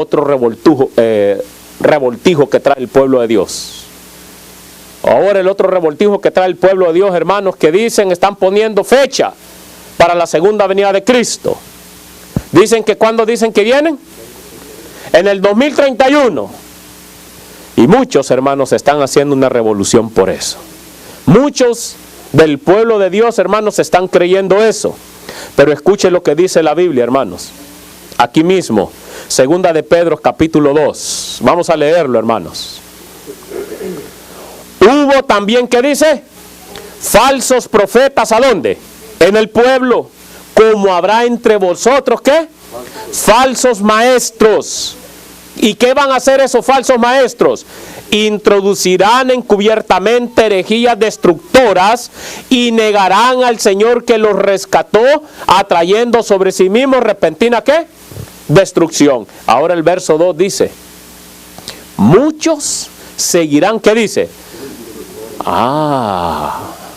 otro revoltijo que trae el pueblo de Dios. Ahora el otro revoltijo que trae el pueblo de Dios, hermanos, que dicen, están poniendo fecha para la segunda venida de Cristo. Dicen que ¿cuándo dicen que vienen? En el 2031. Y muchos, hermanos, están haciendo una revolución por eso. Muchos del pueblo de Dios, hermanos, están creyendo eso. Pero escuche lo que dice la Biblia, hermanos. Aquí mismo, segunda de Pedro, capítulo 2. Vamos a leerlo, hermanos. Hubo también, ¿qué dice? Falsos profetas, ¿a dónde? En el pueblo. Como habrá entre vosotros, ¿qué? Falsos maestros. ¿Y qué van a hacer esos falsos maestros? Introducirán encubiertamente herejías destructoras y negarán al Señor que los rescató, atrayendo sobre sí mismos repentina, ¿qué? Destrucción. Ahora el verso 2 dice, muchos seguirán, ¿qué dice?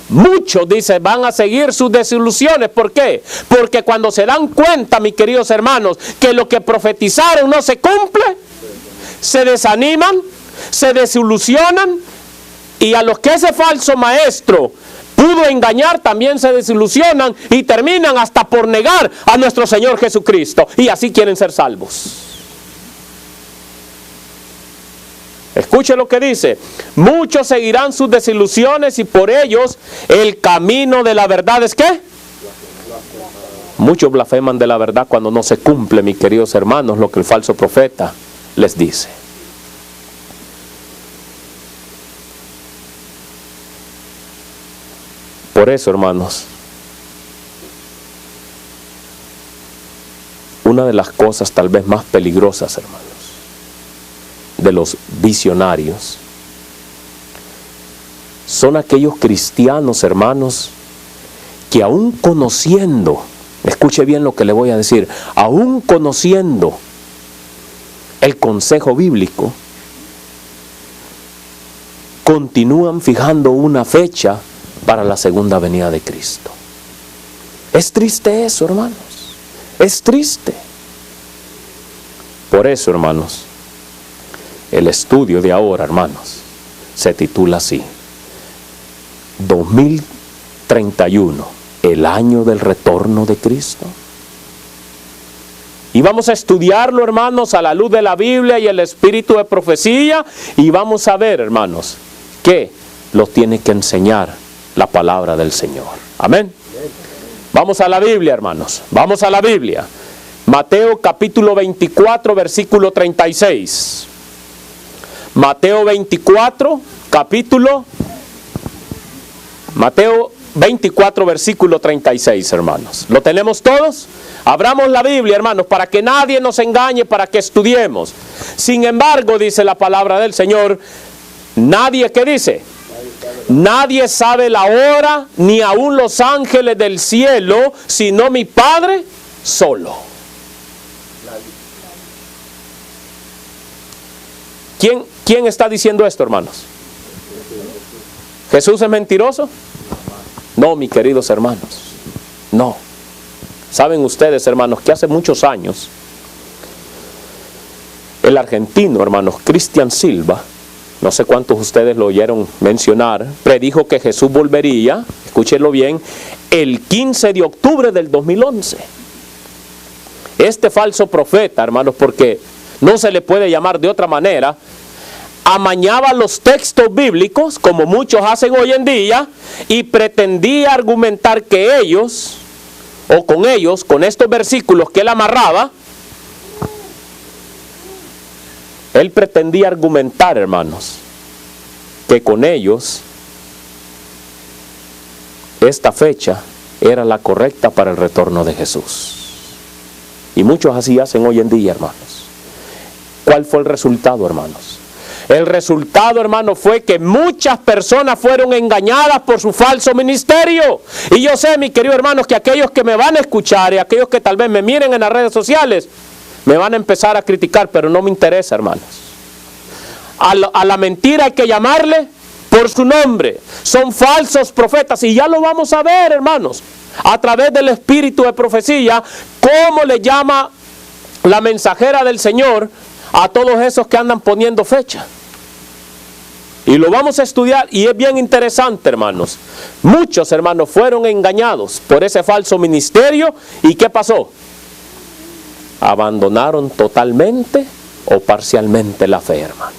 Muchos, dice, van a seguir sus desilusiones. ¿Por qué? Porque cuando se dan cuenta, mis queridos hermanos, que lo que profetizaron no se cumple, se desaniman, se desilusionan, y a los que ese falso maestro pudo engañar también se desilusionan y terminan hasta por negar a nuestro Señor Jesucristo, y así quieren ser salvos. Escuche lo que dice, muchos seguirán sus desilusiones y por ellos el camino de la verdad es ¿qué? Muchos blasfeman de la verdad cuando no se cumple, mis queridos hermanos, lo que el falso profeta les dice. Por eso, hermanos, una de las cosas tal vez más peligrosas, hermanos, de los visionarios, son aquellos cristianos, hermanos, que aún conociendo, escuche bien lo que le voy a decir, aún conociendo el consejo bíblico, continúan fijando una fecha para la segunda venida de Cristo. Es triste eso, hermanos, es triste. Por eso, hermanos, el estudio de ahora, hermanos, se titula así: 2031, el año del retorno de Cristo. Y vamos a estudiarlo, hermanos, a la luz de la Biblia y el espíritu de profecía, y vamos a ver, hermanos, que lo tiene que enseñar la palabra del Señor. Amén. Vamos a la Biblia, hermanos, vamos a la Biblia. Mateo capítulo 24, versículo 36. Mateo 24, Mateo 24, versículo 36, hermanos. ¿Lo tenemos todos? Abramos la Biblia, hermanos, para que nadie nos engañe, para que estudiemos. Sin embargo, dice la palabra del Señor, nadie, ¿qué dice? Nadie sabe la hora, ni aun los ángeles del cielo, sino mi Padre solo. ¿Quién está diciendo esto, hermanos? ¿Jesús es mentiroso? No, mis queridos hermanos, no. Saben ustedes, hermanos, que hace muchos años el argentino, hermanos, Cristian Silva, no sé cuántos de ustedes lo oyeron mencionar, predijo que Jesús volvería, escúchenlo bien, el 15 de octubre del 2011. Este falso profeta, hermanos, porque no se le puede llamar de otra manera, amañaba los textos bíblicos, como muchos hacen hoy en día, y pretendía argumentar que ellos, o con ellos, con estos versículos que él amarraba, él pretendía argumentar, hermanos, que con ellos esta fecha era la correcta para el retorno de Jesús. Y muchos así hacen hoy en día, hermanos. ¿Cuál fue el resultado, hermanos? El resultado, hermanos, fue que muchas personas fueron engañadas por su falso ministerio. Y yo sé, mis queridos hermanos, que aquellos que me van a escuchar y aquellos que tal vez me miren en las redes sociales, me van a empezar a criticar, pero no me interesa, hermanos. A la mentira hay que llamarle por su nombre. Son falsos profetas, y ya lo vamos a ver, hermanos, a través del espíritu de profecía, cómo le llama la mensajera del Señor a todos esos que andan poniendo fecha. Y lo vamos a estudiar y es bien interesante, hermanos. Muchos hermanos fueron engañados por ese falso ministerio. ¿Y qué pasó? Abandonaron totalmente o parcialmente la fe, hermanos.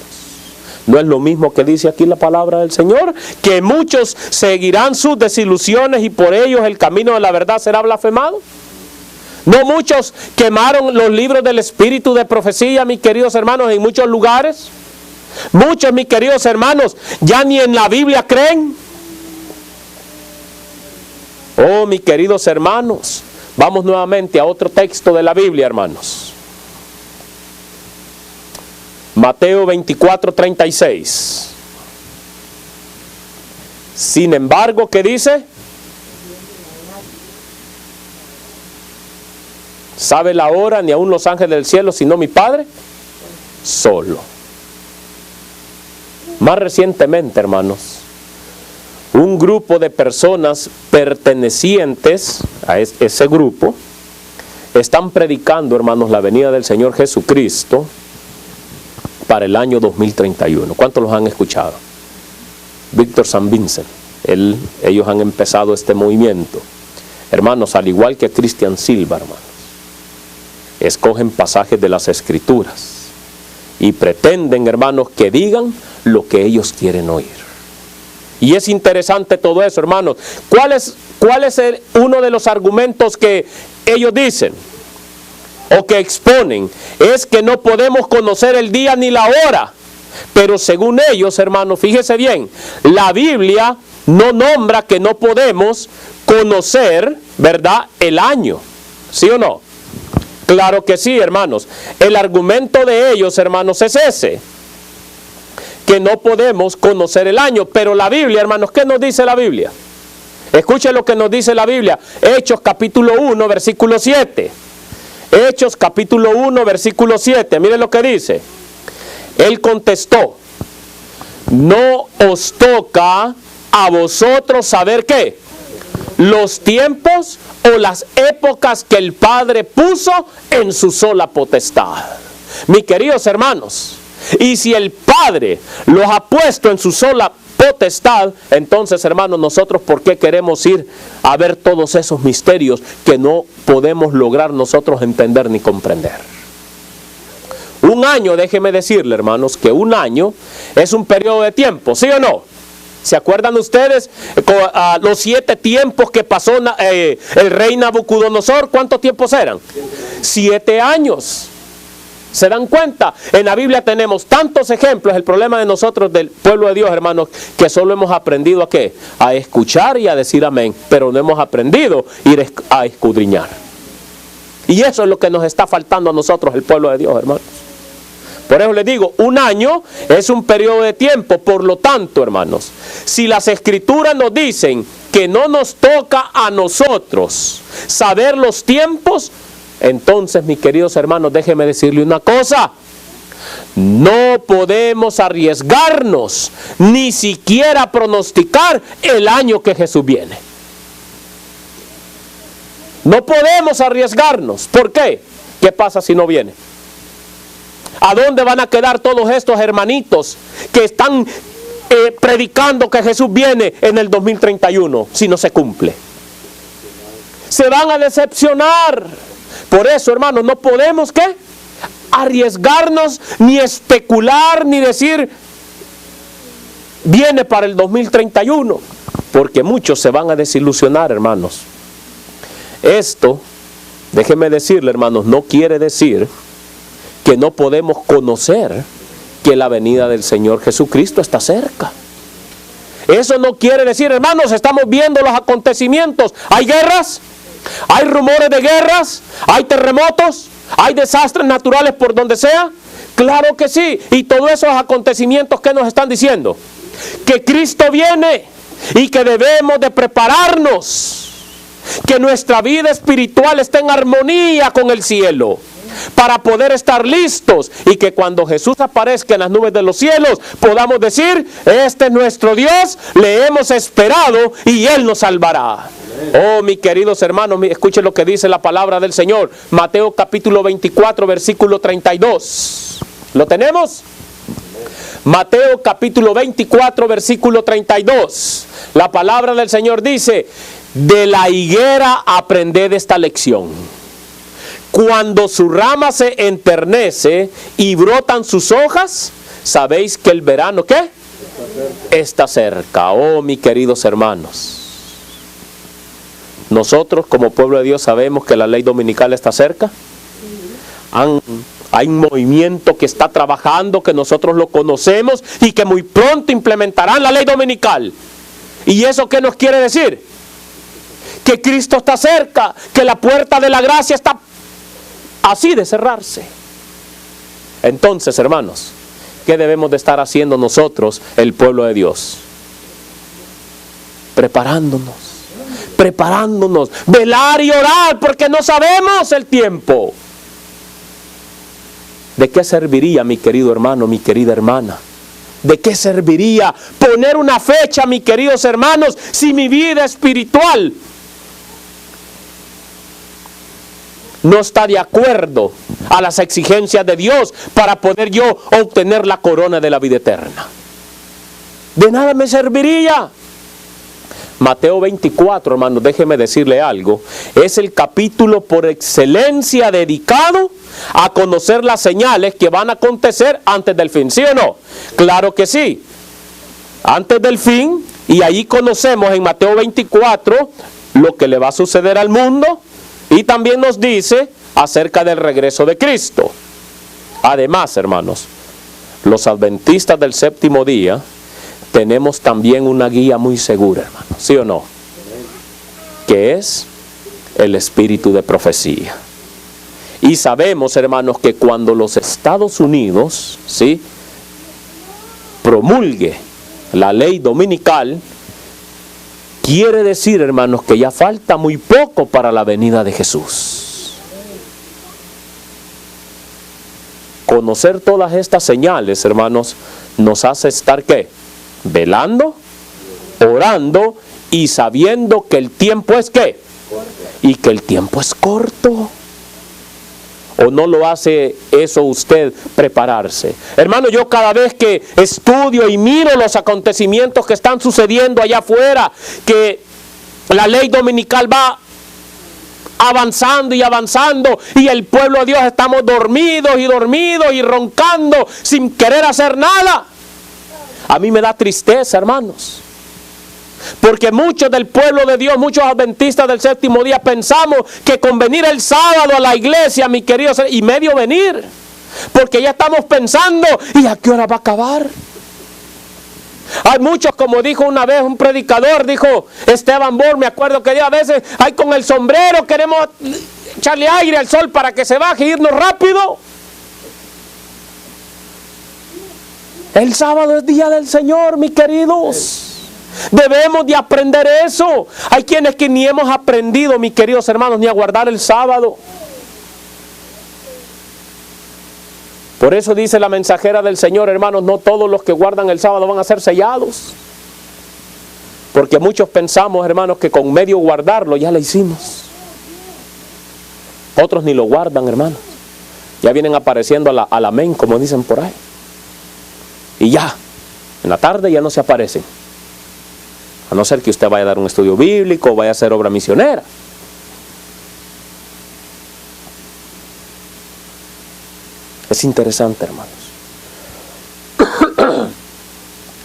¿No es lo mismo que dice aquí la palabra del Señor? Que muchos seguirán sus desilusiones y por ellos el camino de la verdad será blasfemado. ¿No muchos quemaron los libros del Espíritu de profecía, mis queridos hermanos, en muchos lugares? Muchos, mis queridos hermanos, ya ni en la Biblia creen. Oh, mis queridos hermanos, vamos nuevamente a otro texto de la Biblia, hermanos. Mateo 24:36. Sin embargo, ¿qué dice? ¿Sabe la hora ni aun los ángeles del cielo, sino mi Padre? Solo. Más recientemente, hermanos, un grupo de personas pertenecientes a ese grupo están predicando, hermanos, la venida del Señor Jesucristo para el año 2031. ¿Cuántos los han escuchado? Víctor San Vincent, ellos han empezado este movimiento. Hermanos, al igual que Cristian Silva, hermanos, escogen pasajes de las Escrituras y pretenden, hermanos, que digan lo que ellos quieren oír. Y es interesante todo eso, hermanos. ¿Cuál es uno de los argumentos que ellos dicen o que exponen? Es que no podemos conocer el día ni la hora. Pero según ellos, hermanos, fíjese bien, la Biblia no nombra que no podemos conocer, ¿verdad?, el año. ¿Sí o no? Claro que sí, hermanos. El argumento de ellos, hermanos, es ese, que no podemos conocer el año. Pero la Biblia, hermanos, ¿qué nos dice la Biblia? Escuchen lo que nos dice la Biblia. Hechos capítulo 1, versículo 7. Hechos capítulo 1, versículo 7. Miren lo que dice. Él contestó: no os toca a vosotros saber ¿qué? Los tiempos o las épocas que el Padre puso en su sola potestad. Mis queridos hermanos, y si el Padre los ha puesto en su sola potestad, entonces, hermanos, nosotros ¿por qué queremos ir a ver todos esos misterios que no podemos lograr nosotros entender ni comprender? Un año, déjeme decirle, hermanos, que un año es un periodo de tiempo, ¿sí o no? ¿Se acuerdan ustedes los 7 tiempos que pasó el rey Nabucodonosor? ¿Cuántos tiempos eran? 7 años. ¿Se dan cuenta? En la Biblia tenemos tantos ejemplos. El problema de nosotros, del pueblo de Dios, hermanos, que solo hemos aprendido ¿a qué? A escuchar y a decir amén, pero no hemos aprendido a escudriñar. Y eso es lo que nos está faltando a nosotros, el pueblo de Dios, hermanos. Por eso les digo, un año es un periodo de tiempo. Por lo tanto, hermanos, si las Escrituras nos dicen que no nos toca a nosotros saber los tiempos, entonces, mis queridos hermanos, déjenme decirle una cosa. No podemos arriesgarnos, ni siquiera pronosticar el año que Jesús viene. No podemos arriesgarnos. ¿Por qué? ¿Qué pasa si no viene? ¿A dónde van a quedar todos estos hermanitos que están predicando que Jesús viene en el 2031 si no se cumple? Se van a decepcionar. Por eso, hermanos, no podemos ¿qué? Arriesgarnos, ni especular, ni decir viene para el 2031, porque muchos se van a desilusionar, hermanos. Esto, déjenme decirle, hermanos, no quiere decir que no podemos conocer que la venida del Señor Jesucristo está cerca. Eso no quiere decir, hermanos, estamos viendo los acontecimientos. ¿Hay guerras? ¿Hay rumores de guerras? ¿Hay terremotos? ¿Hay desastres naturales por donde sea? Claro que sí. Y todos esos acontecimientos, ¿qué nos están diciendo? Que Cristo viene y que debemos de prepararnos. Que nuestra vida espiritual esté en armonía con el cielo, para poder estar listos y que cuando Jesús aparezca en las nubes de los cielos podamos decir: este es nuestro Dios, le hemos esperado y Él nos salvará. Oh, mis queridos hermanos, escuchen lo que dice la palabra del Señor. Mateo capítulo 24, versículo 32. ¿Lo tenemos? Mateo capítulo 24, versículo 32. La palabra del Señor dice: de la higuera aprended esta lección. Cuando su rama se enternece y brotan sus hojas, sabéis que el verano, ¿qué? Está cerca. Oh, mis queridos hermanos, nosotros como pueblo de Dios sabemos que la ley dominical está cerca. Hay un movimiento que está trabajando, que nosotros lo conocemos y que muy pronto implementarán la ley dominical. ¿Y eso qué nos quiere decir? Que Cristo está cerca, que la puerta de la gracia está así de cerrarse. Entonces, hermanos, ¿qué debemos de estar haciendo nosotros, el pueblo de Dios? Preparándonos, velar y orar, porque no sabemos el tiempo. ¿De qué serviría, mi querido hermano, mi querida hermana? ¿De qué serviría poner una fecha, mis queridos hermanos, si mi vida espiritual no está de acuerdo a las exigencias de Dios para poder yo obtener la corona de la vida eterna? De nada me serviría. Mateo 24, hermanos, déjeme decirle algo, es el capítulo por excelencia dedicado a conocer las señales que van a acontecer antes del fin, ¿sí o no? Claro que sí, antes del fin, y ahí conocemos en Mateo 24 lo que le va a suceder al mundo, y también nos dice acerca del regreso de Cristo. Además, hermanos, los adventistas del séptimo día tenemos también una guía muy segura, hermanos, ¿sí o no? Que es el espíritu de profecía. Y sabemos, hermanos, que cuando los Estados Unidos, ¿sí?, promulgue la ley dominical, quiere decir, hermanos, que ya falta muy poco para la venida de Jesús. Conocer todas estas señales, hermanos, nos hace estar, ¿qué? Velando, orando y sabiendo que el tiempo es, ¿qué? Y que el tiempo es corto. ¿O no lo hace eso usted, prepararse? Hermano, yo cada vez que estudio y miro los acontecimientos que están sucediendo allá afuera, que la ley dominical va avanzando y avanzando, y el pueblo de Dios estamos dormidos y roncando sin querer hacer nada, a mí me da tristeza, hermanos. Porque muchos del pueblo de Dios, muchos adventistas del séptimo día, pensamos que con venir el sábado a la iglesia, mi querido, y medio venir, porque ya estamos pensando, ¿y a qué hora va a acabar? Hay muchos, como dijo una vez un predicador, dijo Esteban Born, me acuerdo que a veces, hay con el sombrero, queremos echarle aire al sol para que se baje e irnos rápido. El sábado es día del Señor, mis queridos. Debemos de aprender eso. Hay quienes que ni hemos aprendido, mis queridos hermanos, ni a guardar el sábado. Por eso dice la mensajera del Señor, hermanos, no todos los que guardan el sábado van a ser sellados. Porque muchos pensamos, hermanos, que con medio guardarlo ya lo hicimos. Otros ni lo guardan, hermanos. Ya vienen apareciendo al amén, como dicen por ahí. Y ya, en la tarde ya no se aparecen. A no ser que usted vaya a dar un estudio bíblico o vaya a hacer obra misionera. Es interesante, hermanos.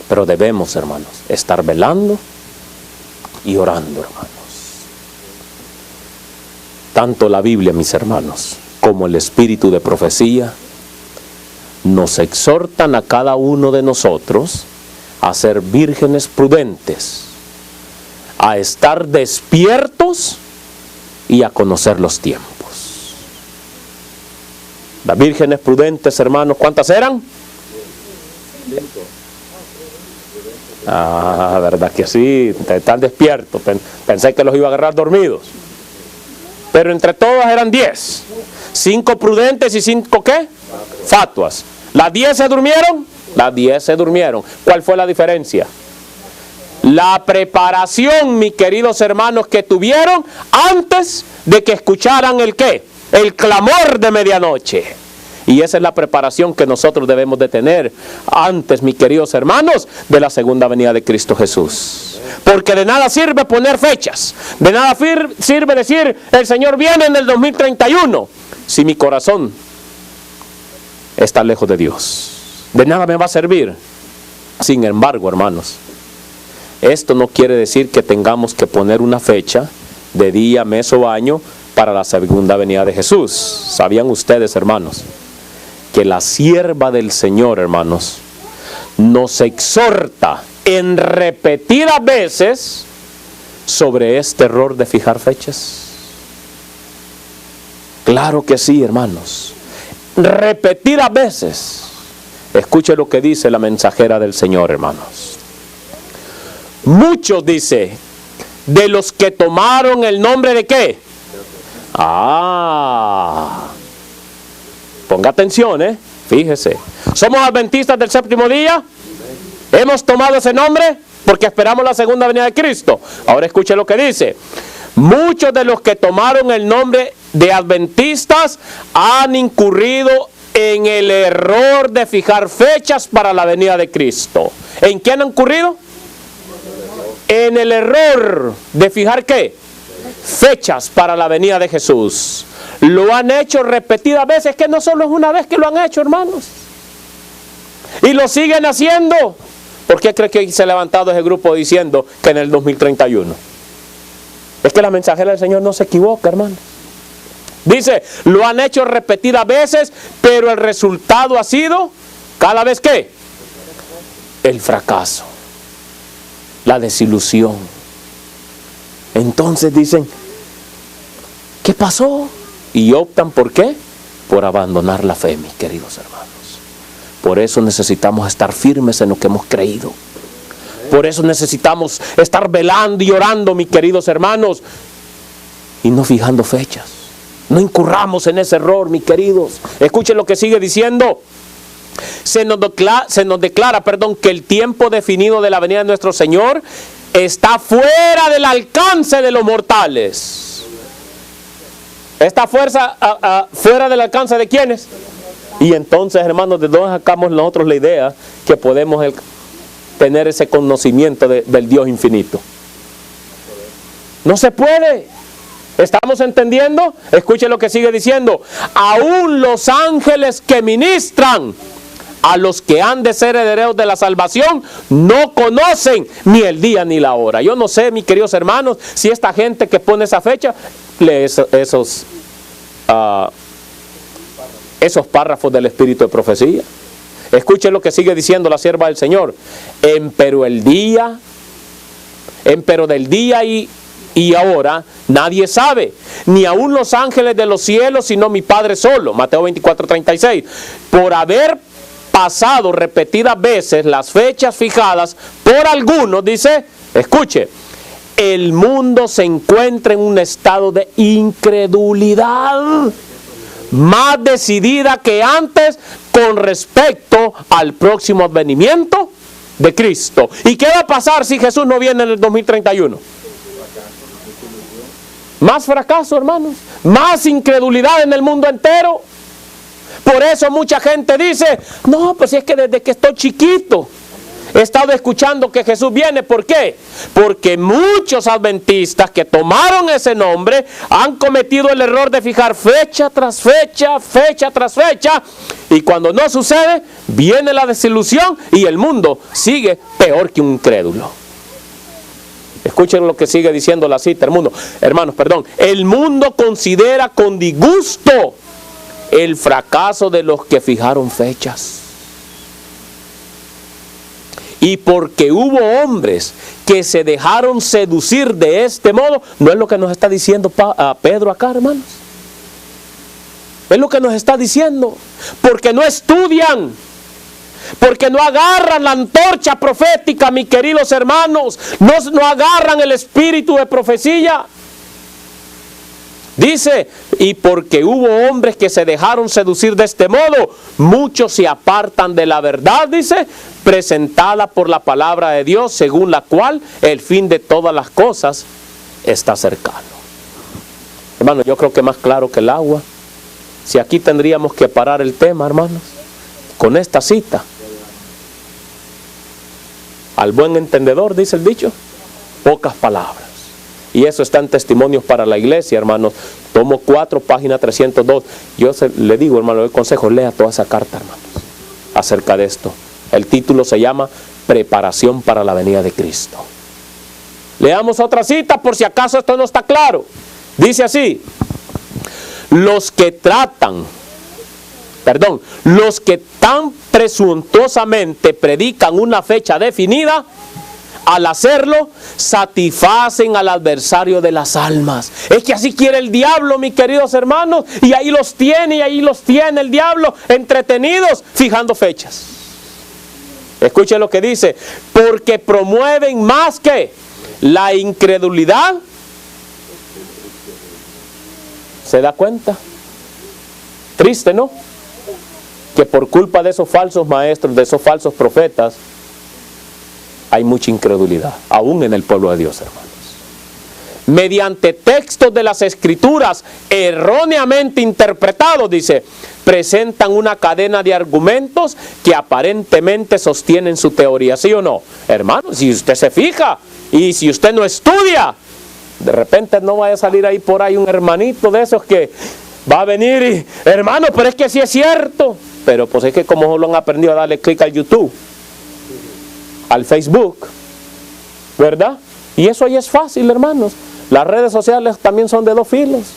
Pero debemos, hermanos, estar velando y orando, hermanos. Tanto la Biblia, mis hermanos, como el espíritu de profecía nos exhortan a cada uno de nosotros a ser vírgenes prudentes, a estar despiertos y a conocer los tiempos. Las vírgenes prudentes, hermanos, ¿cuántas eran? 5. Ah, verdad que sí, están despiertos. Pensé que los iba a agarrar dormidos. Pero entre todas eran 10. 5 prudentes y 5 ¿qué? Fatuas. ¿Las 10 se durmieron? Las 10 se durmieron. ¿Cuál fue la diferencia? La preparación, mis queridos hermanos, que tuvieron antes de que escucharan el ¿qué? El clamor de medianoche. Y esa es la preparación que nosotros debemos de tener antes, mis queridos hermanos, de la segunda venida de Cristo Jesús. Porque de nada sirve poner fechas, de nada sirve decir el Señor viene en el 2031, si mi corazón está lejos de Dios. De nada me va a servir. Sin embargo, hermanos, esto no quiere decir que tengamos que poner una fecha de día, mes o año para la segunda venida de Jesús. ¿Sabían ustedes, hermanos, que la sierva del Señor, hermanos, nos exhorta en repetidas veces sobre este error de fijar fechas? Claro que sí, hermanos. Repetidas veces. Escuche lo que dice la mensajera del Señor, hermanos. Muchos, dice, de los que tomaron el nombre de ¿qué? Ponga atención, fíjese. ¿Somos adventistas del séptimo día? ¿Hemos tomado ese nombre? Porque esperamos la segunda venida de Cristo. Ahora escuche lo que dice. Muchos de los que tomaron el nombre de adventistas han incurrido en el error de fijar fechas para la venida de Cristo. ¿En qué han incurrido? En el error de fijar ¿qué? Fechas para la venida de Jesús. Lo han hecho repetidas veces, que no solo es una vez que lo han hecho, hermanos. Y lo siguen haciendo. ¿Por qué cree que se ha levantado ese grupo diciendo que en el 2031? Es que la mensajera del Señor no se equivoca, hermano. Dice, lo han hecho repetidas veces, pero el resultado ha sido, ¿cada vez qué? El fracaso, la desilusión. Entonces dicen, ¿qué pasó? Y optan ¿por qué? Por abandonar la fe, mis queridos hermanos. Por eso necesitamos estar firmes en lo que hemos creído. Por eso necesitamos estar velando y orando, mis queridos hermanos, y no fijando fechas. No incurramos en ese error, mis queridos. Escuchen lo que sigue diciendo. Se nos declara, que el tiempo definido de la venida de nuestro Señor está fuera del alcance de los mortales. ¿Está fuera del alcance de quiénes? Y entonces, hermanos, ¿de dónde sacamos nosotros la idea que podemos tener ese conocimiento del Dios infinito? No se puede. ¿Estamos entendiendo? Escuchen lo que sigue diciendo. Aún los ángeles que ministran a los que han de ser herederos de la salvación no conocen ni el día ni la hora. Yo no sé, mis queridos hermanos, si esta gente que pone esa fecha lee esos párrafos del espíritu de profecía. Escuchen lo que sigue diciendo la sierva del Señor. Empero del día y ahora nadie sabe, ni aun los ángeles de los cielos, sino mi Padre solo. Mateo 24:36. Por haber pasado repetidas veces las fechas fijadas por algunos, dice, escuche, el mundo se encuentra en un estado de incredulidad más decidida que antes con respecto al próximo advenimiento de Cristo. ¿Y qué va a pasar si Jesús no viene en el 2031? Más fracaso, hermanos, más incredulidad en el mundo entero. Por eso mucha gente dice, no, pues es que desde que estoy chiquito he estado escuchando que Jesús viene. ¿Por qué? Porque muchos adventistas que tomaron ese nombre han cometido el error de fijar fecha tras fecha, fecha tras fecha, y cuando no sucede, viene la desilusión y el mundo sigue peor que un incrédulo. Escuchen lo que sigue diciendo la cita, hermanos, el mundo considera con disgusto el fracaso de los que fijaron fechas. Y porque hubo hombres que se dejaron seducir de este modo, ¿no es lo que nos está diciendo Pedro acá, hermanos? Es lo que nos está diciendo. Porque no estudian, porque no agarran la antorcha profética, mis queridos hermanos, no agarran el espíritu de profecía. Dice, y porque hubo hombres que se dejaron seducir de este modo, muchos se apartan de la verdad, dice, presentada por la palabra de Dios, según la cual el fin de todas las cosas está cercano. Hermano, yo creo que más claro que el agua Si aquí tendríamos que parar el tema, hermanos, con esta cita. Al buen entendedor, dice el dicho, pocas palabras. Y eso está en Testimonios para la Iglesia, hermanos. Tomo 4, página 302. Yo le digo, hermano, le doy consejo, lea toda esa carta, hermanos, acerca de esto. El título se llama Preparación para la venida de Cristo. Leamos otra cita por si acaso esto no está claro. Dice así: los que tan presuntuosamente predican una fecha definida, al hacerlo, satisfacen al adversario de las almas. Es que así quiere el diablo, mis queridos hermanos, y ahí los tiene el diablo entretenidos, fijando fechas. Escuchen lo que dice: porque promueven más que la incredulidad. ¿Se da cuenta? Triste, ¿no? Que por culpa de esos falsos maestros, de esos falsos profetas, hay mucha incredulidad, aún en el pueblo de Dios, hermanos. Mediante textos de las Escrituras erróneamente interpretados, dice, presentan una cadena de argumentos que aparentemente sostienen su teoría, ¿sí o no? Hermano, si usted se fija y si usted no estudia, de repente no vaya a salir ahí por ahí un hermanito de esos que va a venir y, hermano, pero es que sí es cierto. Pero pues es que como lo han aprendido a darle clic al YouTube, al Facebook, ¿verdad? Y eso ahí es fácil, hermanos. Las redes sociales también son de dos filos.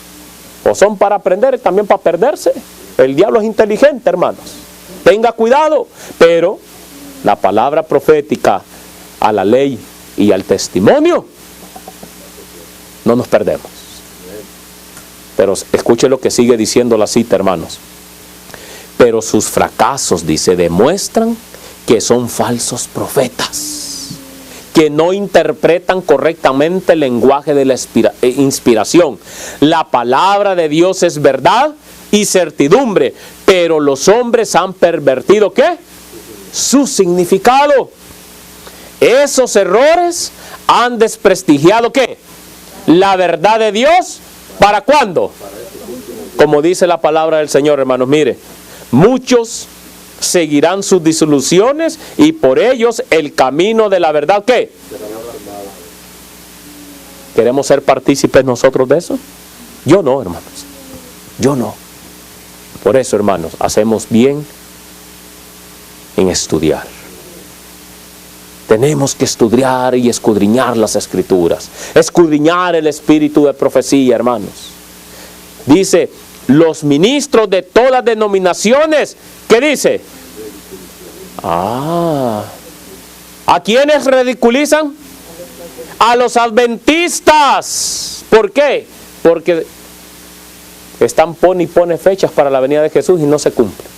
O son para aprender y también para perderse. El diablo es inteligente, hermanos. Tenga cuidado. Pero la palabra profética, a la ley y al testimonio, no nos perdemos. Pero escuche lo que sigue diciendo la cita, hermanos. Pero sus fracasos, dice, demuestran que son falsos profetas, que no interpretan correctamente el lenguaje de la inspiración. La palabra de Dios es verdad y certidumbre, pero los hombres han pervertido, ¿qué? Su significado. Esos errores han desprestigiado, ¿qué? La verdad de Dios. ¿Para cuándo? Como dice la palabra del Señor, hermanos, mire, muchos seguirán sus disoluciones y por ellos el camino de la verdad, ¿qué? ¿Queremos ser partícipes nosotros de eso? Yo no, hermanos. Yo no. Por eso, hermanos, hacemos bien en estudiar. Tenemos que estudiar y escudriñar las Escrituras. Escudriñar el espíritu de profecía, hermanos. Dice, los ministros de todas denominaciones, ¿qué dice? ¿A quiénes ridiculizan? A los adventistas. ¿Por qué? Porque están pone fechas para la venida de Jesús y no se cumple.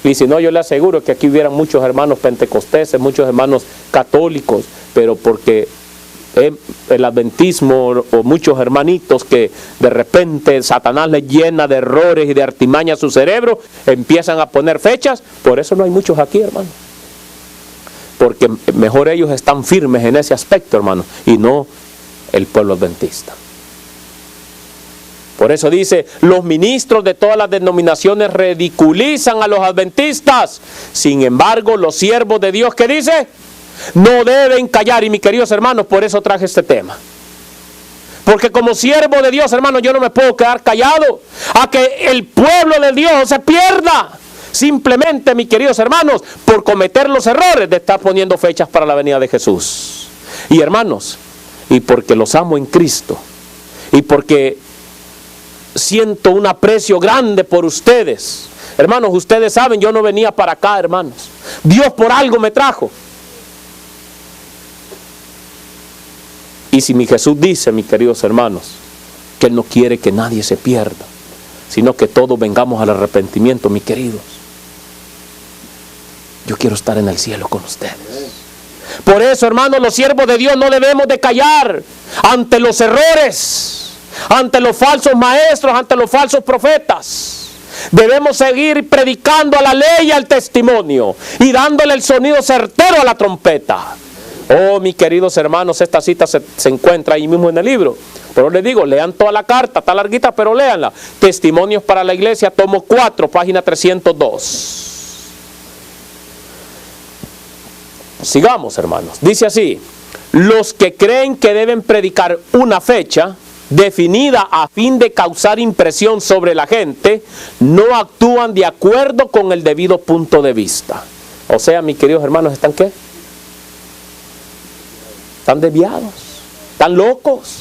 Y si no, yo le aseguro que aquí hubieran muchos hermanos pentecosteses, muchos hermanos católicos, pero porque el adventismo o muchos hermanitos que de repente Satanás les llena de errores y de artimaña a su cerebro, empiezan a poner fechas. Por eso no hay muchos aquí, hermano. Porque mejor ellos están firmes en ese aspecto, hermano, y no el pueblo adventista. Por eso dice, los ministros de todas las denominaciones ridiculizan a los adventistas. Sin embargo, los siervos de Dios, ¿qué dice? No deben callar. Y mis queridos hermanos, por eso traje este tema. Porque como siervo de Dios, hermano, yo no me puedo quedar callado a que el pueblo de Dios se pierda. Simplemente, mis queridos hermanos, por cometer los errores de estar poniendo fechas para la venida de Jesús. Y hermanos, y porque los amo en Cristo, y porque siento un aprecio grande por ustedes. Hermanos, ustedes saben, yo no venía para acá, hermanos. Dios por algo me trajo. Y si mi Jesús dice, mis queridos hermanos, que Él no quiere que nadie se pierda, sino que todos vengamos al arrepentimiento, mis queridos, yo quiero estar en el cielo con ustedes. Por eso, hermanos, los siervos de Dios no debemos de callar ante los errores, ante los falsos maestros, ante los falsos profetas. Debemos seguir predicando a la ley y al testimonio y dándole el sonido certero a la trompeta. Oh, mis queridos hermanos, esta cita se encuentra ahí mismo en el libro. Pero les digo, lean toda la carta, está larguita, pero léanla. Testimonios para la Iglesia, tomo 4, página 302. Sigamos, hermanos. Dice así: los que creen que deben predicar una fecha definida a fin de causar impresión sobre la gente, no actúan de acuerdo con el debido punto de vista. O sea, mis queridos hermanos, ¿están qué? Están desviados, están locos.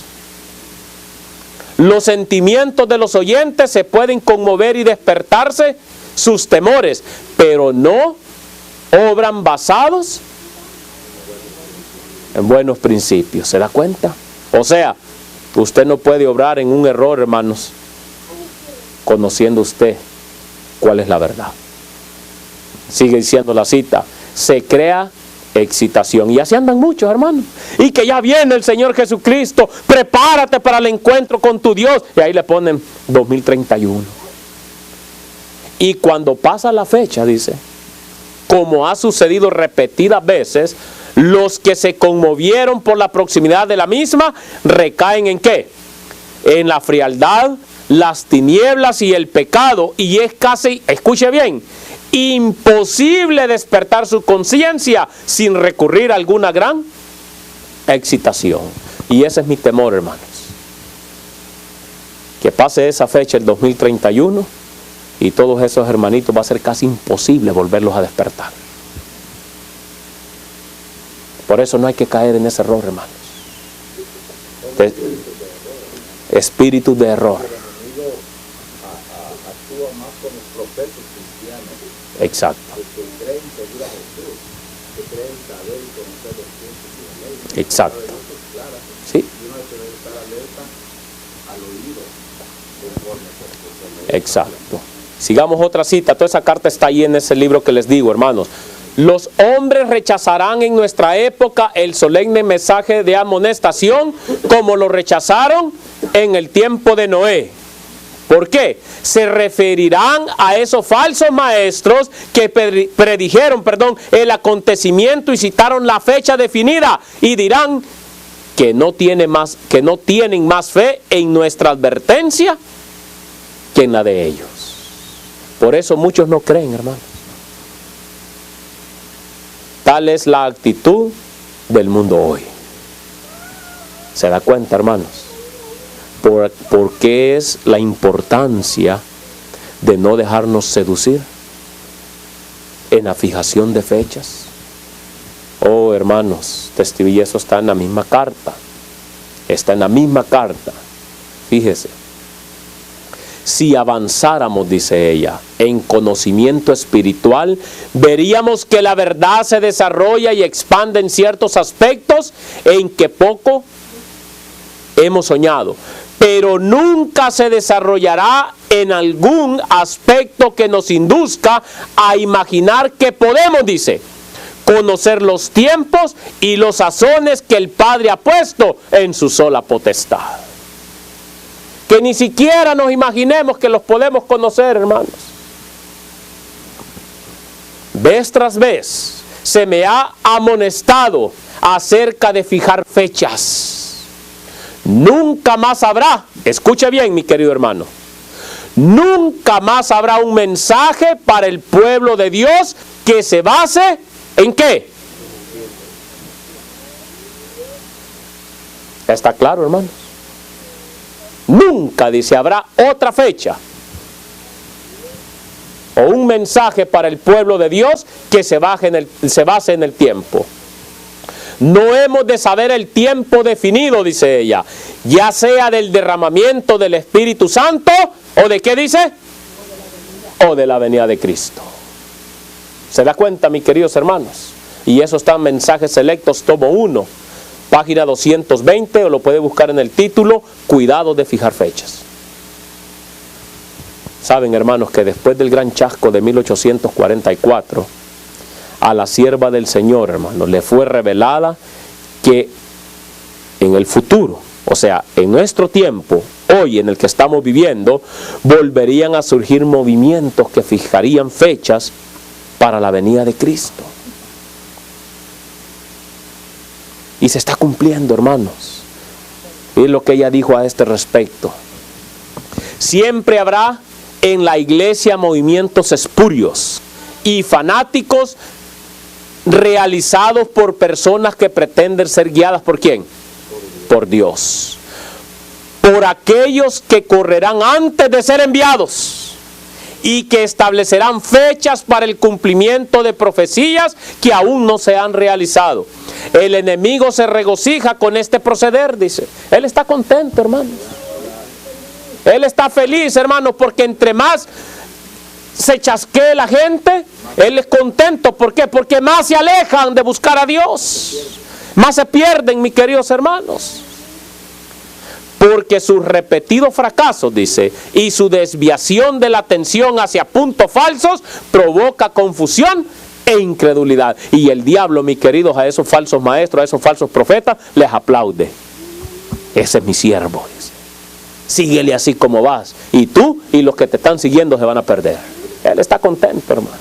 Los sentimientos de los oyentes se pueden conmover y despertarse sus temores, pero no obran basados en buenos principios. ¿Se da cuenta? O sea, usted no puede obrar en un error, hermanos, conociendo usted cuál es la verdad. Sigue diciendo la cita: se crea excitación. Y así andan muchos, hermanos. Y que ya viene el Señor Jesucristo, prepárate para el encuentro con tu Dios. Y ahí le ponen 2031. Y cuando pasa la fecha, dice, como ha sucedido repetidas veces, los que se conmovieron por la proximidad de la misma recaen ¿en qué? En la frialdad, las tinieblas y el pecado. Y es casi, escuche bien, imposible despertar su conciencia sin recurrir a alguna gran excitación. Y ese es mi temor, hermanos. Que pase esa fecha, el 2031, y todos esos hermanitos va a ser casi imposible volverlos a despertar. Por eso no hay que caer en ese error, hermanos. Espíritus de error. Actúa más con los profetas cristianos. Exacto. Que creen seguir a Jesús, que creen saber y conocer los tiempos y la ley. Exacto. Sí. Y uno debe estar alerta al oído conforme a Jesús. Exacto. Sigamos otra cita. Toda esa carta está ahí en ese libro que les digo, hermanos. Los hombres rechazarán en nuestra época el solemne mensaje de amonestación como lo rechazaron en el tiempo de Noé. ¿Por qué? Se referirán a esos falsos maestros que predijeron, el acontecimiento y citaron la fecha definida, y dirán que no tienen más fe en nuestra advertencia que en la de ellos. Por eso muchos no creen, hermanos. Tal es la actitud del mundo hoy. ¿Se da cuenta, hermanos? ¿Por qué es la importancia de no dejarnos seducir en la fijación de fechas? Oh, hermanos, y eso está en la misma carta. Está en la misma carta. Fíjese. Si avanzáramos, dice ella, en conocimiento espiritual, veríamos que la verdad se desarrolla y expande en ciertos aspectos en que poco hemos soñado, pero nunca se desarrollará en algún aspecto que nos induzca a imaginar que podemos, dice, conocer los tiempos y los sazones que el Padre ha puesto en su sola potestad. Que ni siquiera nos imaginemos que los podemos conocer, hermanos. Vez tras vez se me ha amonestado acerca de fijar fechas. Nunca más habrá, escuche bien, mi querido hermano, nunca más habrá un mensaje para el pueblo de Dios que se base ¿en qué? ¿Está claro, hermanos? Nunca, dice, habrá otra fecha o un mensaje para el pueblo de Dios que se base en el tiempo. No hemos de saber el tiempo definido, dice ella, ya sea del derramamiento del Espíritu Santo o de ¿qué dice? O de la venida de Cristo. ¿Se da cuenta, mis queridos hermanos? Y eso está en Mensajes Selectos, tomo 1. Página 220, o lo puede buscar en el título, Cuidado de fijar fechas. Saben, hermanos, que después del gran chasco de 1844, a la sierva del Señor, hermanos, le fue revelada que en el futuro, o sea, en nuestro tiempo, hoy en el que estamos viviendo, volverían a surgir movimientos que fijarían fechas para la venida de Cristo. Y se está cumpliendo, hermanos. Y es lo que ella dijo a este respecto. Siempre habrá en la iglesia movimientos espurios y fanáticos realizados por personas que pretenden ser guiadas ¿por quién? Por Dios. Por aquellos que correrán antes de ser enviados y que establecerán fechas para el cumplimiento de profecías que aún no se han realizado. El enemigo se regocija con este proceder, dice. Él está contento, hermanos. Él está feliz, hermanos, porque entre más se chasquee la gente, él es contento. ¿Por qué? Porque más se alejan de buscar a Dios. Más se pierden, mis queridos hermanos. Porque sus repetidos fracasos, dice, y su desviación de la atención hacia puntos falsos provoca confusión e incredulidad. Y el diablo, mis queridos, a esos falsos maestros, a esos falsos profetas, les aplaude. Ese es mi siervo, dice. Síguele así como vas. Y tú y los que te están siguiendo se van a perder. Él está contento, hermano.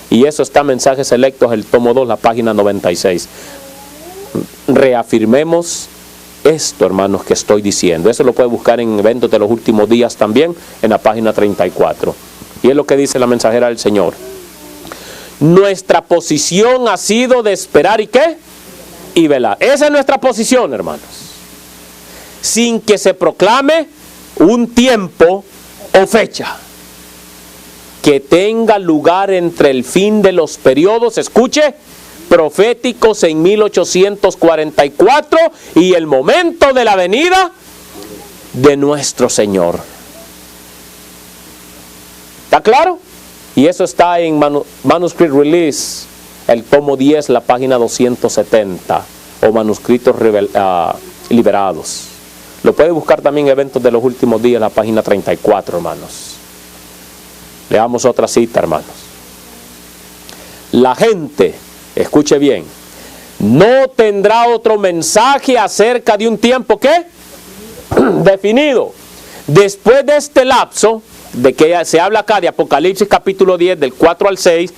Y eso está en Mensajes Selectos, el tomo 2, la página 96. Reafirmemos esto, hermanos, que estoy diciendo. Eso lo puede buscar en Eventos de los Últimos Días también, en la página 34. Y es lo que dice la mensajera del Señor. Nuestra posición ha sido de esperar y ¿qué? Y velar. Esa es nuestra posición, hermanos. Sin que se proclame un tiempo o fecha que tenga lugar entre el fin de los periodos, escuche, proféticos en 1844 y el momento de la venida de nuestro Señor. ¿Está claro? Y eso está en Manuscript Release, el tomo 10, la página 270, o manuscritos liberados. Lo puede buscar también en Eventos de los Últimos Días, la página 34, hermanos. Leamos otra cita, hermanos. La gente, escuche bien, no tendrá otro mensaje acerca de un tiempo ¿qué? Definido. Después de este lapso, de que se habla acá de Apocalipsis capítulo 10, del 4 al 6,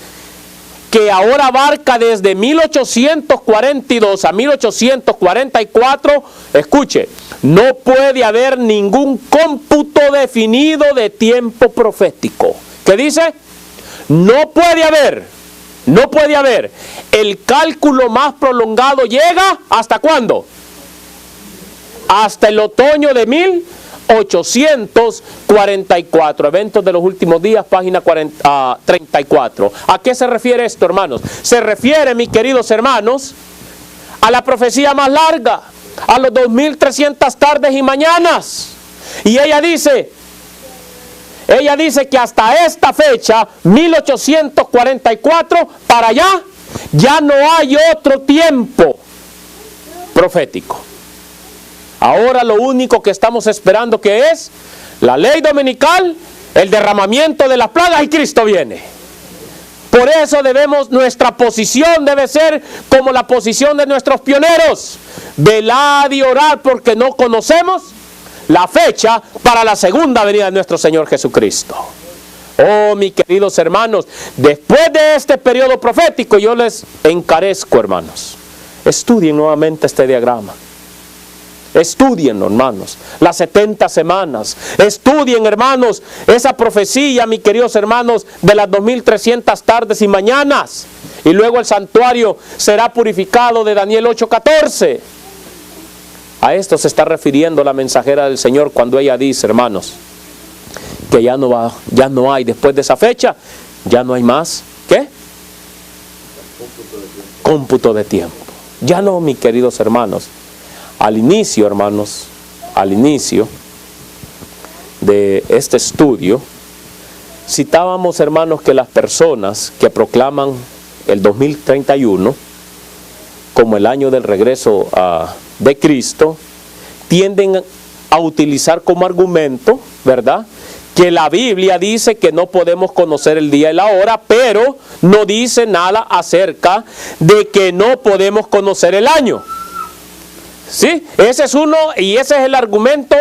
que ahora abarca desde 1842 a 1844, escuche, no puede haber ningún cómputo definido de tiempo profético. ¿Qué dice? No puede haber. El cálculo más prolongado llega, ¿hasta cuándo? Hasta el otoño de 1844. Eventos de los Últimos Días, página 34. ¿A qué se refiere esto, hermanos? Se refiere, mis queridos hermanos, a la profecía más larga, a los 2300 tardes y mañanas. Y ella dice que hasta esta fecha, 1844, para allá, ya no hay otro tiempo profético. Ahora lo único que estamos esperando que es la ley dominical, el derramamiento de las plagas y Cristo viene. Por eso nuestra posición debe ser como la posición de nuestros pioneros. Velad y orad porque no conocemos la fecha para la segunda venida de nuestro Señor Jesucristo. Oh, mis queridos hermanos, después de este periodo profético, yo les encarezco, hermanos, estudien nuevamente este diagrama. Estudienlo, hermanos, las 70 semanas. Estudien, hermanos, esa profecía, mis queridos hermanos, de las 2300 tardes y mañanas. Y luego el santuario será purificado de Daniel 8:14. A esto se está refiriendo la mensajera del Señor cuando ella dice, hermanos, que ya no hay, después de esa fecha, ya no hay más, ¿qué? Cómputo de tiempo. Ya no, mis queridos hermanos. Al inicio, hermanos, al inicio de este estudio, citábamos, hermanos, que las personas que proclaman el 2031 como el año del regreso de Cristo, tienden a utilizar como argumento, ¿verdad?, que la Biblia dice que no podemos conocer el día y la hora, pero no dice nada acerca de que no podemos conocer el año. ¿Sí? Ese es uno y ese es el argumento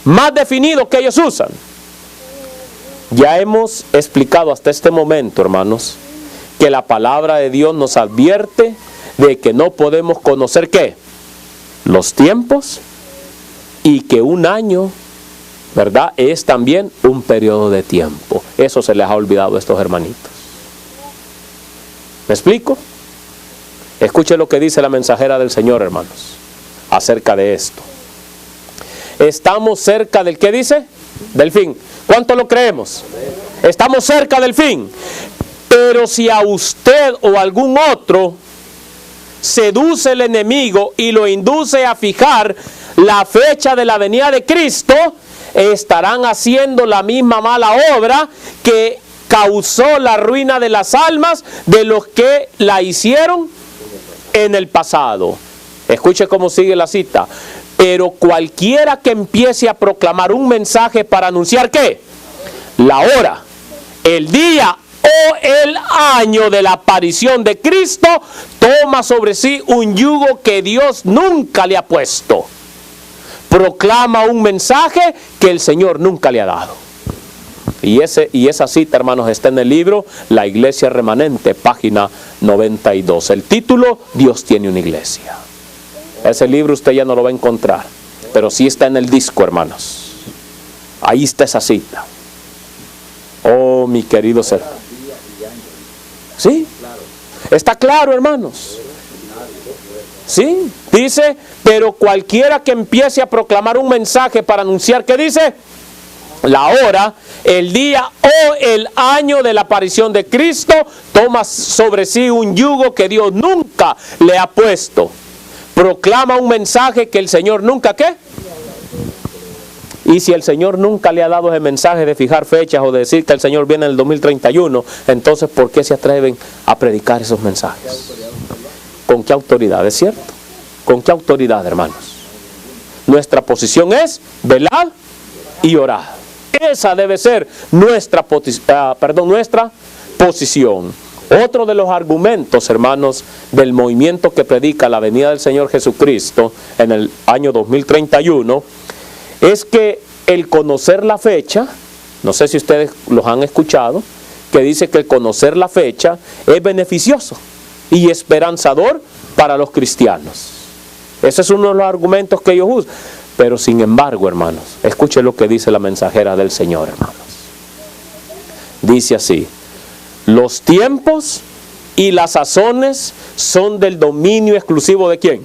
más definido que ellos usan. Ya hemos explicado hasta este momento, hermanos, que la palabra de Dios nos advierte de que no podemos conocer ¿qué? Los tiempos, y que un año, ¿verdad?, es también un periodo de tiempo. Eso se les ha olvidado a estos hermanitos. ¿Me explico? Escuche lo que dice la mensajera del Señor, hermanos, acerca de esto. Estamos cerca del, ¿qué dice? Del fin. ¿Cuánto lo creemos? Estamos cerca del fin. Pero si a usted o a algún otro seduce el enemigo y lo induce a fijar la fecha de la venida de Cristo, estarán haciendo la misma mala obra que causó la ruina de las almas de los que la hicieron en el pasado. Escuche cómo sigue la cita. Pero cualquiera que empiece a proclamar un mensaje para anunciar ¿qué? La hora, el día o el año de la aparición de Cristo, toma sobre sí un yugo que Dios nunca le ha puesto. Proclama un mensaje que el Señor nunca le ha dado. Y esa cita, hermanos, está en el libro La Iglesia Remanente, página 92. El título, Dios tiene una iglesia. Ese libro usted ya no lo va a encontrar, pero sí está en el disco, hermanos. Ahí está esa cita. Oh, mi querido ser. ¿Sí? Está claro, hermanos. ¿Sí? Dice, pero cualquiera que empiece a proclamar un mensaje para anunciar, ¿qué dice? La hora, el día o el año de la aparición de Cristo, toma sobre sí un yugo que Dios nunca le ha puesto. Proclama un mensaje que el Señor nunca, ¿qué? Y si el Señor nunca le ha dado ese mensaje de fijar fechas o de decir que el Señor viene en el 2031, entonces ¿por qué se atreven a predicar esos mensajes? ¿Con qué autoridad? ¿Es cierto? ¿Con qué autoridad, hermanos? Nuestra posición es velar y orar. Esa debe ser nuestra posición. Otro de los argumentos, hermanos, del movimiento que predica la venida del Señor Jesucristo en el año 2031, es que el conocer la fecha, no sé si ustedes los han escuchado, que dice que el conocer la fecha es beneficioso y esperanzador para los cristianos. Ese es uno de los argumentos que ellos usan. Pero sin embargo, hermanos, escuchen lo que dice la mensajera del Señor, hermanos. Dice así: los tiempos y las sazones son del dominio exclusivo ¿de quién?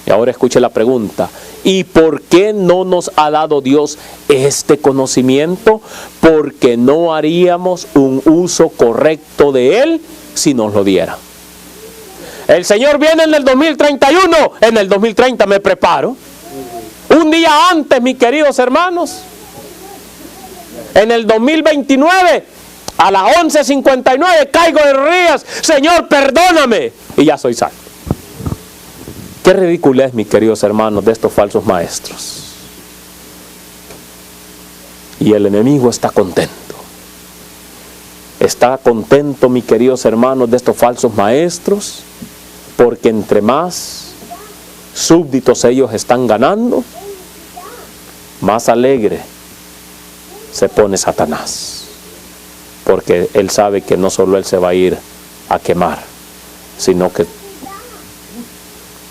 Y ahora escuche la pregunta: ¿y por qué no nos ha dado Dios este conocimiento? Porque no haríamos un uso correcto de él si nos lo diera. El Señor viene en el 2031, en el 2030 me preparo. Un día antes, mis queridos hermanos, en el 2029, a las 11:59, caigo de rodillas: Señor, perdóname, y ya soy salvo. Qué ridiculez, mis queridos hermanos, de estos falsos maestros. Y el enemigo está contento. Está contento, mis queridos hermanos, de estos falsos maestros, porque entre más súbditos ellos están ganando, más alegre se pone Satanás, porque él sabe que no solo él se va a ir a quemar, sino que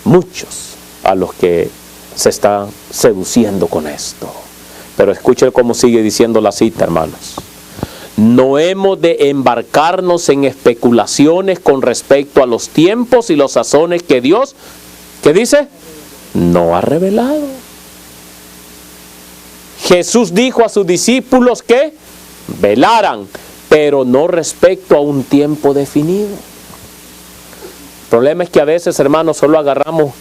muchos a los que se están seduciendo con esto. Pero escuchen cómo sigue diciendo la cita, hermanos. No hemos de embarcarnos en especulaciones con respecto a los tiempos y los sazones que Dios, ¿qué dice? No ha revelado. Jesús dijo a sus discípulos que velaran, pero no respecto a un tiempo definido. El problema es que a veces, hermanos, solo agarramos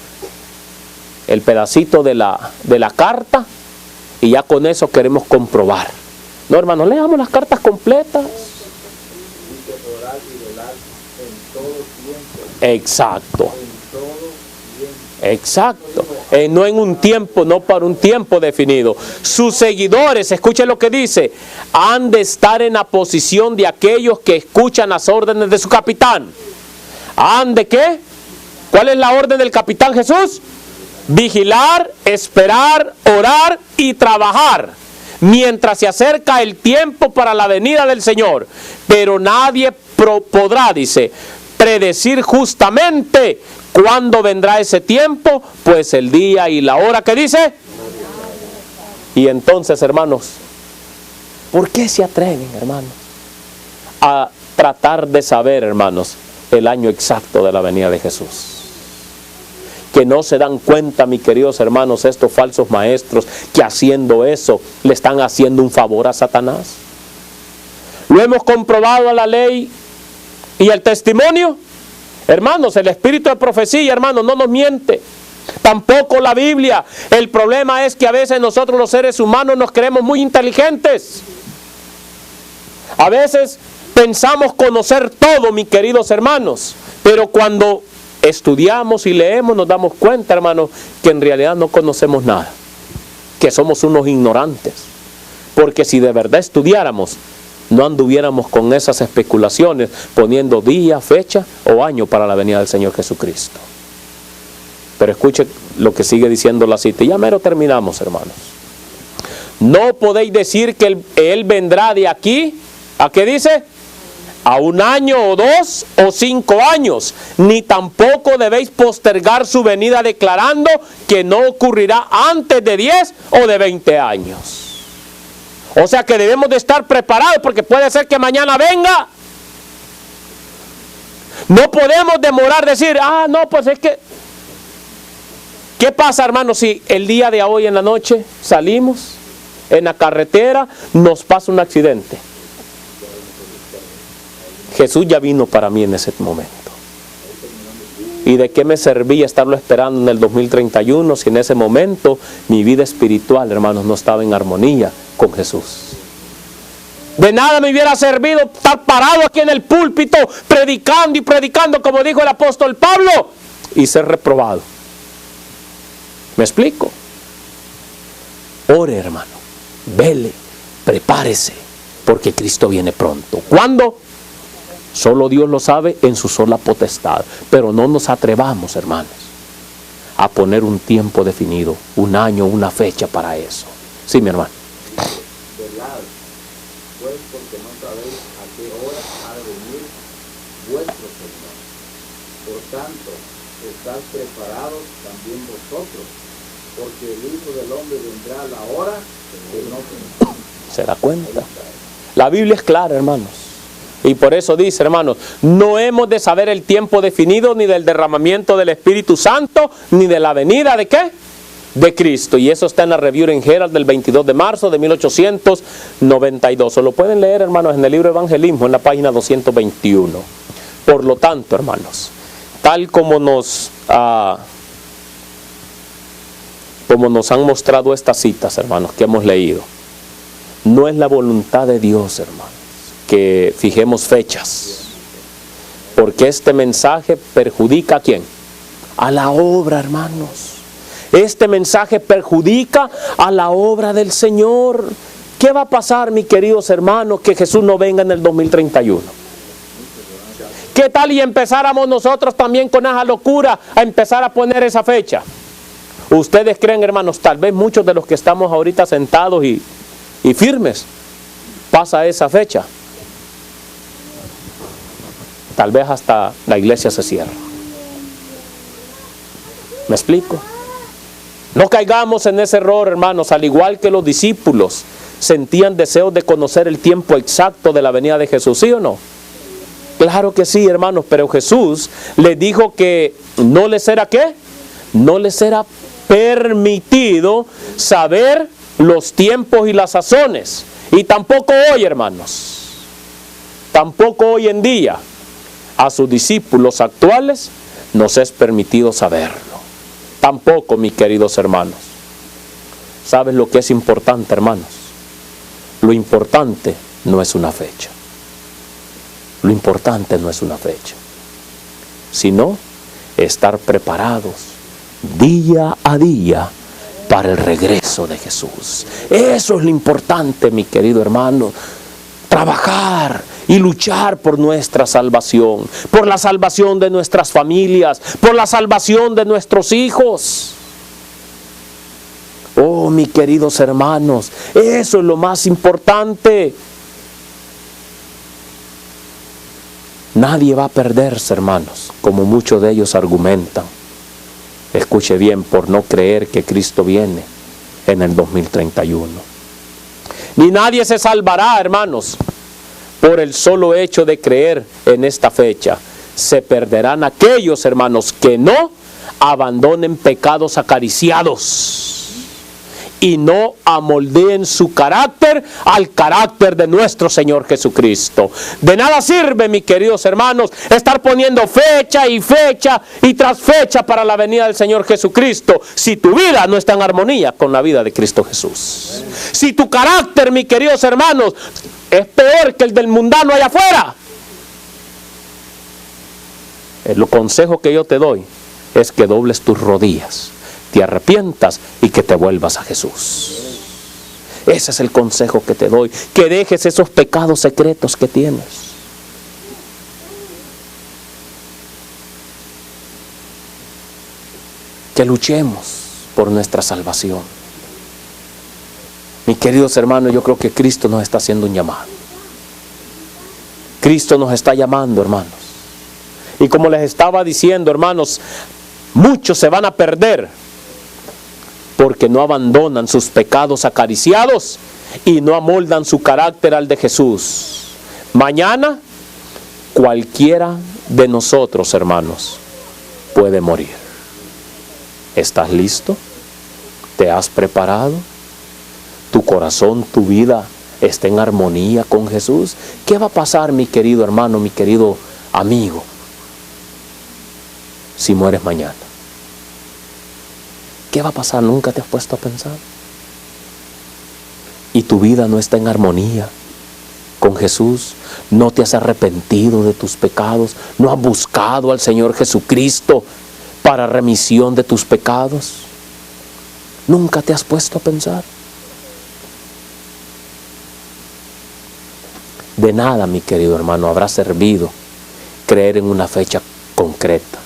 el pedacito de la carta y ya con eso queremos comprobar. No, hermanos, leamos las cartas completas. Exacto. Exacto. No en un tiempo, no para un tiempo definido. Sus seguidores, escuchen lo que dice, han de estar en la posición de aquellos que escuchan las órdenes de su capitán. ¿Han de qué? ¿Cuál es la orden del capitán Jesús? Vigilar, esperar, orar y trabajar, mientras se acerca el tiempo para la venida del Señor. Pero nadie podrá, dice, predecir justamente cuándo vendrá ese tiempo, pues el día y la hora que dice. Y entonces, hermanos, ¿por qué se atreven, hermanos, a tratar de saber, hermanos, el año exacto de la venida de Jesús? Que no se dan cuenta, mis queridos hermanos, estos falsos maestros, que haciendo eso le están haciendo un favor a Satanás. Lo hemos comprobado a la ley y el testimonio. Hermanos, el espíritu de profecía, hermanos, no nos miente. Tampoco la Biblia. El problema es que a veces nosotros los seres humanos nos creemos muy inteligentes. A veces pensamos conocer todo, mis queridos hermanos, pero cuando estudiamos y leemos nos damos cuenta, hermanos, que en realidad no conocemos nada, que somos unos ignorantes, porque si de verdad estudiáramos, no anduviéramos con esas especulaciones poniendo día, fecha o año para la venida del Señor Jesucristo. Pero escuche lo que sigue diciendo la cita, y ya mero terminamos, hermanos. No podéis decir que Él vendrá de aquí, ¿a qué dice? A 1 año o 2 o 5 años, ni tampoco debéis postergar su venida declarando que no ocurrirá antes de 10 o de 20 años. O sea que debemos de estar preparados porque puede ser que mañana venga. No podemos demorar decir, no, pues es que... ¿Qué pasa, hermanos, si el día de hoy en la noche salimos en la carretera, nos pasa un accidente? Jesús ya vino para mí en ese momento. ¿Y de qué me servía estarlo esperando en el 2031 si en ese momento mi vida espiritual, hermanos, no estaba en armonía con Jesús? De nada me hubiera servido estar parado aquí en el púlpito predicando y predicando, como dijo el apóstol Pablo, y ser reprobado. ¿Me explico? Ore, hermano, vele, prepárese, porque Cristo viene pronto. ¿Cuándo? Solo Dios lo sabe en su sola potestad. Pero no nos atrevamos, hermanos, a poner un tiempo definido, 1 año, una fecha para eso. Sí, mi hermano. Velad, pues, porque no sabéis a qué hora ha de venir vuestro Señor. Por tanto, estad preparados también vosotros, porque el Hijo del Hombre vendrá a la hora que no pensáis. ¿Se da cuenta? La Biblia es clara, hermanos. Y por eso dice, hermanos, no hemos de saber el tiempo definido, ni del derramamiento del Espíritu Santo, ni de la venida ¿de qué? De Cristo. Y eso está en la Review en Herald del 22 de marzo de 1892. O lo pueden leer, hermanos, en el libro Evangelismo, en la página 221. Por lo tanto, hermanos, tal como nos han mostrado estas citas, hermanos, que hemos leído, no es la voluntad de Dios, hermanos, que fijemos fechas, porque este mensaje perjudica ¿a quién? A la obra, hermanos. Este mensaje perjudica a la obra del Señor. ¿Qué va a pasar, mis queridos hermanos, que Jesús no venga en el 2031? ¿Qué tal y empezáramos nosotros también con esa locura a empezar a poner esa fecha? ¿Ustedes creen, hermanos, tal vez muchos de los que estamos ahorita sentados y firmes, pasa esa fecha? Tal vez hasta la iglesia se cierra. ¿Me explico? No caigamos en ese error, hermanos. Al igual que los discípulos sentían deseos de conocer el tiempo exacto de la venida de Jesús, ¿sí o no? Claro que sí, hermanos, pero Jesús les dijo que no les era ¿qué? No les era permitido saber los tiempos y las sazones. Y tampoco hoy, hermanos, tampoco hoy en día a sus discípulos actuales nos es permitido saberlo. Tampoco, mis queridos hermanos. ¿Sabes lo que es importante, hermanos? Lo importante no es una fecha. Lo importante no es una fecha, sino estar preparados día a día para el regreso de Jesús. Eso es lo importante, mi querido hermano. Trabajar y luchar por nuestra salvación, por la salvación de nuestras familias, por la salvación de nuestros hijos. Oh, mis queridos hermanos, eso es lo más importante. Nadie va a perderse, hermanos, como muchos de ellos argumentan. Escuche bien, por no creer que Cristo viene en el 2031. Ni nadie se salvará, hermanos, por el solo hecho de creer en esta fecha. Se perderán aquellos, hermanos, que no abandonen pecados acariciados y no amoldeen su carácter al carácter de nuestro Señor Jesucristo. De nada sirve, mis queridos hermanos, estar poniendo fecha y tras fecha para la venida del Señor Jesucristo, si tu vida no está en armonía con la vida de Cristo Jesús. Si tu carácter, mis queridos hermanos, es peor que el del mundano allá afuera. El consejo que yo te doy es que dobles tus rodillas, te arrepientas y que te vuelvas a Jesús. Ese es el consejo que te doy, que dejes esos pecados secretos que tienes. Que luchemos por nuestra salvación. Mis queridos hermanos, yo creo que Cristo nos está haciendo un llamado. Cristo nos está llamando, hermanos. Y como les estaba diciendo, hermanos, muchos se van a perder porque no abandonan sus pecados acariciados y no amoldan su carácter al de Jesús. Mañana, cualquiera de nosotros, hermanos, puede morir. ¿Estás listo? ¿Te has preparado? ¿Tu corazón, tu vida está en armonía con Jesús? ¿Qué va a pasar, mi querido hermano, mi querido amigo, si mueres mañana? ¿Qué va a pasar? ¿Nunca te has puesto a pensar? Y tu vida no está en armonía con Jesús. No te has arrepentido de tus pecados. No has buscado al Señor Jesucristo para remisión de tus pecados. ¿Nunca te has puesto a pensar? De nada, mi querido hermano, habrá servido creer en una fecha concreta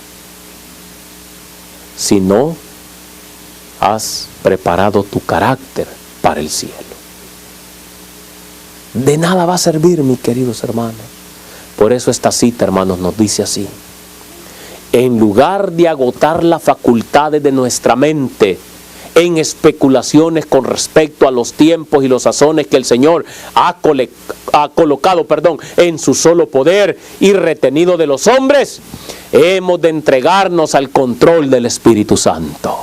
si no has preparado tu carácter para el cielo. De nada va a servir, mis queridos hermanos. Por eso esta cita, hermanos, nos dice así: en lugar de agotar las facultades de nuestra mente en especulaciones con respecto a los tiempos y los sazones que el Señor ha colocado en su solo poder y retenido de los hombres, hemos de entregarnos al control del Espíritu Santo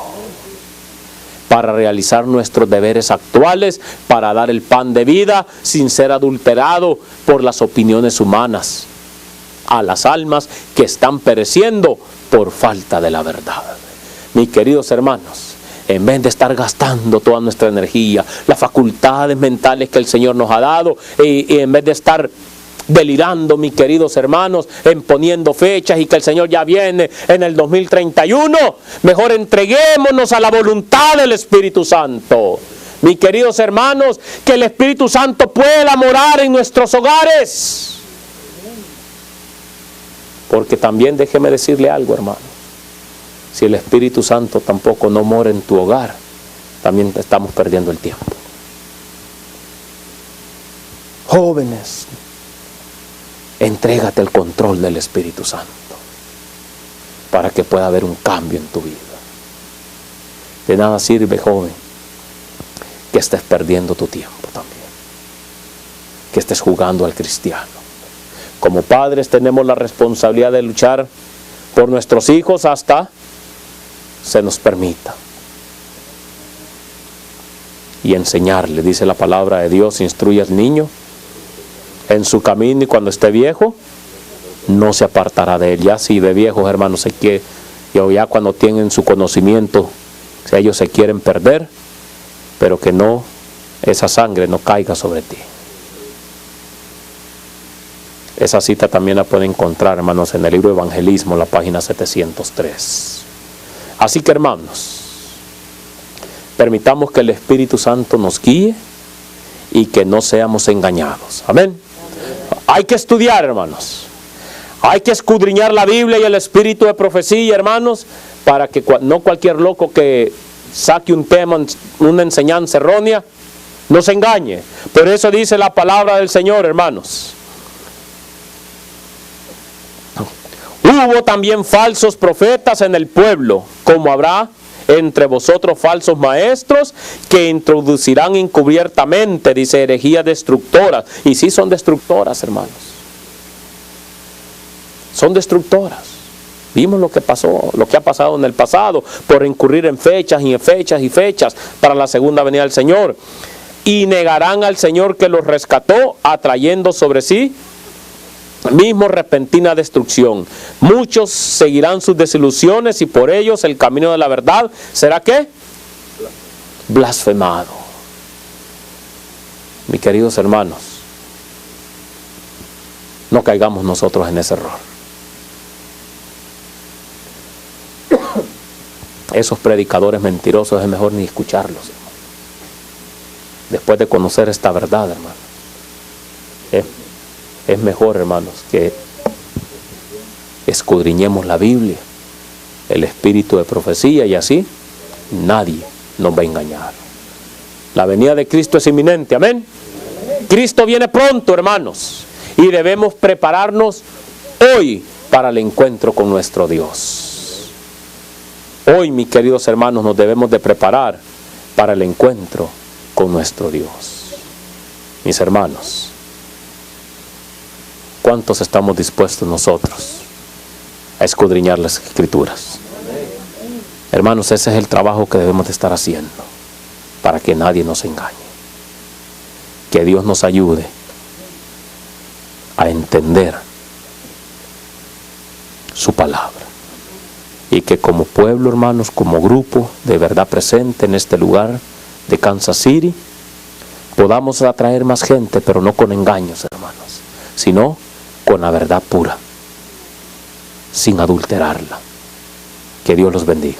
para realizar nuestros deberes actuales, para dar el pan de vida sin ser adulterado por las opiniones humanas a las almas que están pereciendo por falta de la verdad. Mis queridos hermanos, en vez de estar gastando toda nuestra energía, las facultades mentales que el Señor nos ha dado, y en vez de estar delirando, mis queridos hermanos, en poniendo fechas y que el Señor ya viene en el 2031, mejor entreguémonos a la voluntad del Espíritu Santo. Mis queridos hermanos, que el Espíritu Santo pueda morar en nuestros hogares. Porque también déjeme decirle algo, hermano. Si el Espíritu Santo tampoco no mora en tu hogar, también estamos perdiendo el tiempo. Jóvenes, entrégate el control del Espíritu Santo para que pueda haber un cambio en tu vida. De nada sirve, joven, que estés perdiendo tu tiempo también, que estés jugando al cristiano. Como padres tenemos la responsabilidad de luchar por nuestros hijos hasta se nos permita, y enseñarle. Dice la palabra de Dios: instruye al niño en su camino y cuando esté viejo no se apartará de él. Ya si de viejos, hermanos, ya cuando tienen su conocimiento, si ellos se quieren perder, pero que no, esa sangre no caiga sobre ti. Esa cita también la pueden encontrar, hermanos, en el libro Evangelismo, la página 703. Así que, hermanos, permitamos que el Espíritu Santo nos guíe y que no seamos engañados. Amén. Hay que estudiar, hermanos. Hay que escudriñar la Biblia y el espíritu de profecía, hermanos, para que no cualquier loco que saque un tema, una enseñanza errónea, nos engañe. Por eso dice la palabra del Señor, hermanos: hubo también falsos profetas en el pueblo, como habrá entre vosotros falsos maestros que introducirán encubiertamente, dice, herejías destructoras. Y sí son destructoras, hermanos. Son destructoras. Vimos lo que pasó, lo que ha pasado en el pasado, por incurrir en fechas y en fechas y fechas para la segunda venida del Señor. Y negarán al Señor que los rescató, atrayendo sobre sí mismo repentina destrucción. Muchos seguirán sus desilusiones y por ellos el camino de la verdad será ¿qué? Blasfemado. Mis queridos hermanos, no caigamos nosotros en ese error. Esos predicadores mentirosos es mejor ni escucharlos, hermano. Después de conocer esta verdad, hermano, es mejor, hermanos, que escudriñemos la Biblia, el espíritu de profecía, y así nadie nos va a engañar. La venida de Cristo es inminente, amén. Cristo viene pronto, hermanos, y debemos prepararnos hoy para el encuentro con nuestro Dios. Hoy, mis queridos hermanos, nos debemos de preparar para el encuentro con nuestro Dios. Mis hermanos, ¿cuántos estamos dispuestos nosotros a escudriñar las Escrituras? Hermanos, ese es el trabajo que debemos de estar haciendo para que nadie nos engañe. Que Dios nos ayude a entender su palabra. Y que como pueblo, hermanos, como grupo de verdad presente en este lugar de Kansas City, podamos atraer más gente, pero no con engaños, hermanos, sino con la verdad pura, sin adulterarla. Que Dios los bendiga.